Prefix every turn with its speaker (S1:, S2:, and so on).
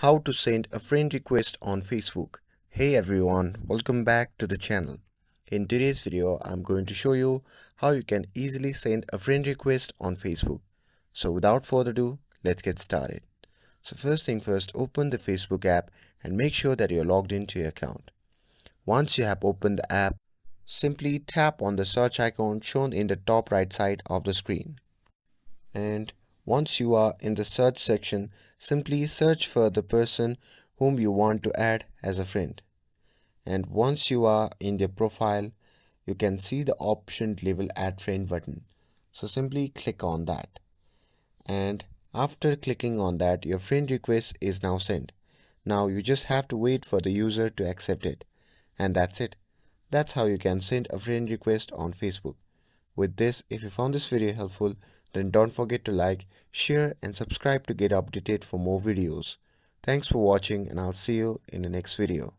S1: How to send a friend request on Facebook. Hey everyone, welcome back to the channel. In today's video, I'm going to show you how you can easily send a friend request on Facebook. So without further ado, let's get started. So first thing first, open the Facebook app and make sure that you're logged into your account. Once you have opened the app, simply tap on the search icon shown in the top right side of the screen. And once you are in the search section, simply search for the person whom you want to add as a friend. And once you are in their profile, you can see the option label add friend button. So simply click on that. And after clicking on that, your friend request is now sent. Now you just have to wait for the user to accept it. And that's it. That's how you can send a friend request on Facebook. With this, if you found this video helpful, then don't forget to like, share and subscribe to get updated for more videos. Thanks for watching and I'll see you in the next video.